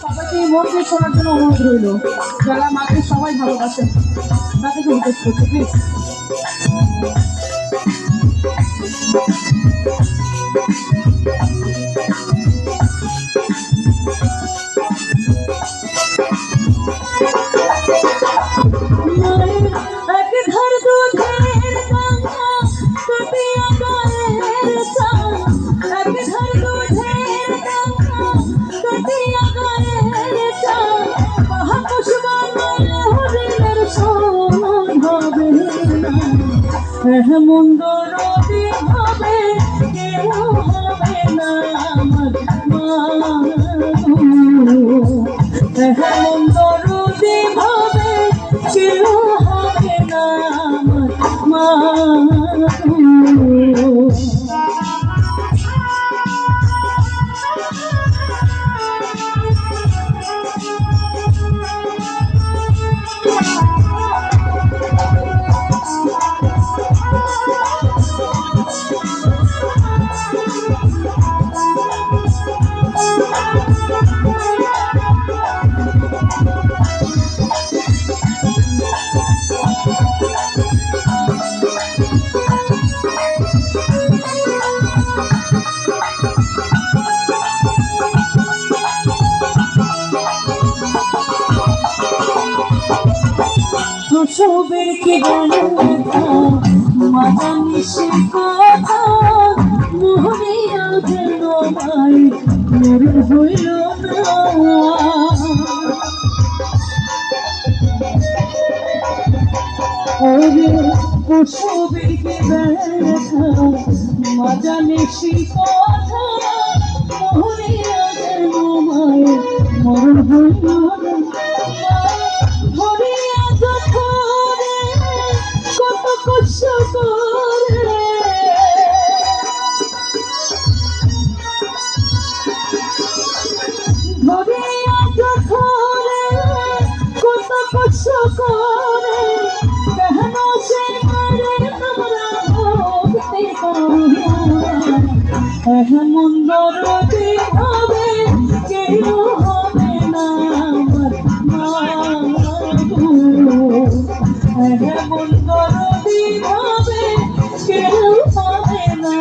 সবাইকে মন দিয়ে শোনার জন্য অনুরোধ রইল। যারা মাকে সবাই ভালোবাসেন তাদেরকে রিকোয়েস্ট করছি প্লিজ। মন্দ রবি হবে কেউ হবে না আমার মন্দ রবি হবে কেউ হবে না আমার প্রসবের কি মাজানি সে কথা মোহনিয়া যেন ভাই মরে হইল না প্রসবের কি মাজানি সে কথা মোহনিয়া যেন ভাই মরে হইল না মন্দ রবি হবে কেউ হবে না মন্দ রবি হবে কেউ হবে না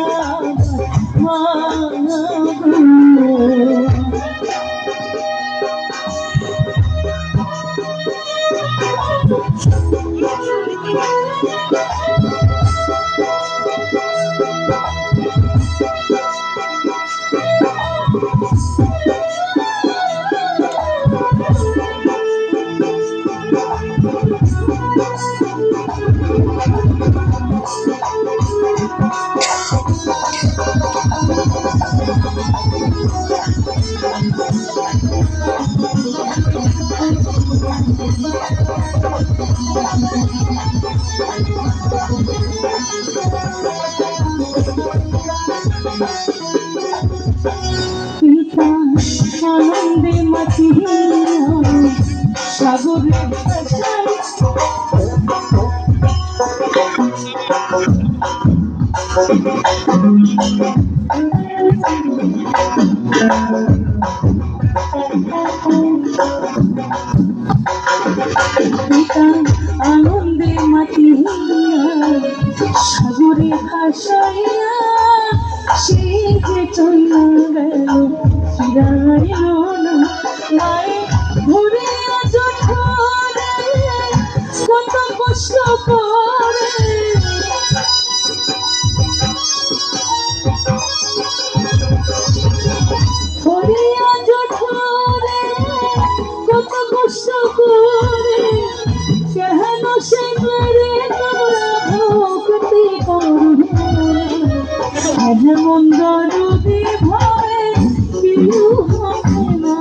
আনন্দে মাতিয়া সাগরে আনন্দে মাতিয়া সাগরে ভাসাইয়া সে যে চলে গেল ফিরাইল না মায়ের ঘুরে কত কষ্ট করে কত কষ্ট করে কেন সে মেরে ভক্তি করবে মন্দ রবি ভয় কেউ হবে না